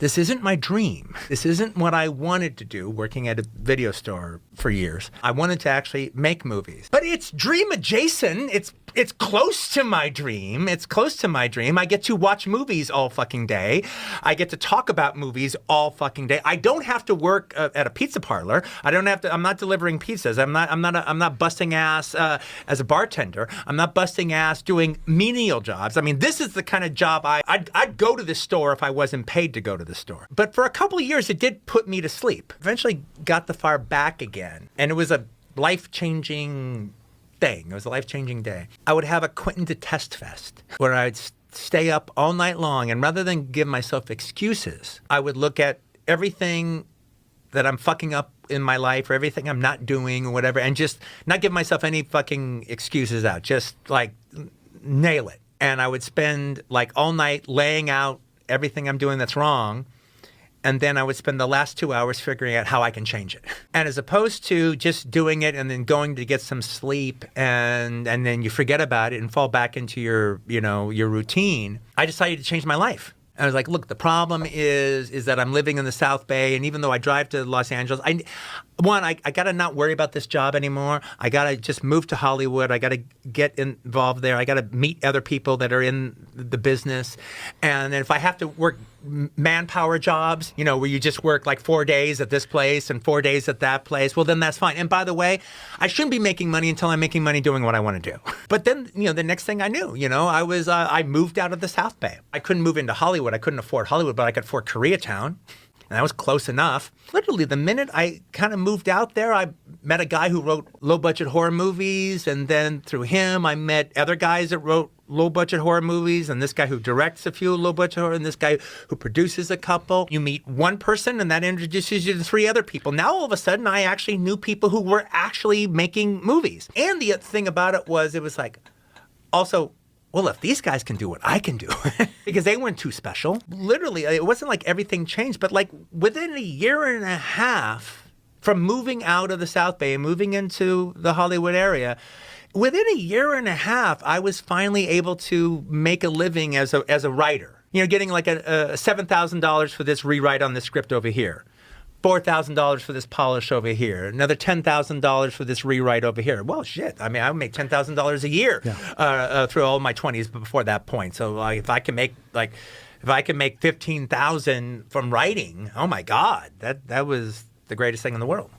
this isn't my dream. This isn't what I wanted to do, working at a video store for years. I wanted to actually make movies. But it's dream adjacent. It's close to my dream. It's close to my dream. I get to watch movies all fucking day. I get to talk about movies all fucking day. I don't have to work at a pizza parlor. I'm not delivering pizzas. I'm not busting ass as a bartender. I'm not busting ass doing menial jobs. I mean, this is the kind of job I'd go to the store if I wasn't paid to go to the store. But for a couple of years, it did put me to sleep. Eventually got the fire back again. And it was a life-changing thing. It was a life-changing day. I would have a Quentin to Test Fest where I'd stay up all night long, and rather than give myself excuses, I would look at everything that I'm fucking up in my life or everything I'm not doing or whatever, and just not give myself any fucking excuses out. Just like nail it. And I would spend like all night laying out everything I'm doing that's wrong. And then I would spend the last 2 hours figuring out how I can change it. And as opposed to just doing it and then going to get some sleep and then you forget about it and fall back into your routine, I decided to change my life. I was like, look, the problem is that I'm living in the South Bay, and even though I drive to Los Angeles, I got to not worry about this job anymore. I got to just move to Hollywood. I got to get involved there. I got to meet other people that are in the business. And if I have to work manpower jobs, where you just work like 4 days at this place and 4 days at that place, well, then that's fine. And by the way, I shouldn't be making money until I'm making money doing what I want to do. But then, the next thing I knew, I moved out of the South Bay. I couldn't move into Hollywood. I couldn't afford Hollywood, but I could afford Koreatown. And that was close enough. Literally, the minute I kind of moved out there, I met a guy who wrote low-budget horror movies. And then through him, I met other guys that wrote low-budget horror movies, and this guy who directs a few low-budget horror, and this guy who produces a couple. You meet one person, and that introduces you to 3 other people. Now, all of a sudden, I actually knew people who were actually making movies. And the thing about it was like, also, well, if these guys can do it, I can do it. Because they weren't too special. Literally, it wasn't like everything changed, but like within a year and a half from moving out of the South Bay and moving into the Hollywood area, within a year and a half, I was finally able to make a living as a writer. Getting like a $7,000 for this rewrite on this script over here. $4,000 for this polish over here, another $10,000 for this rewrite over here. Well, shit. I mean, I would make $10,000 a year through all my 20s before that point. So if I can make $15,000 from writing, oh my God, that was the greatest thing in the world.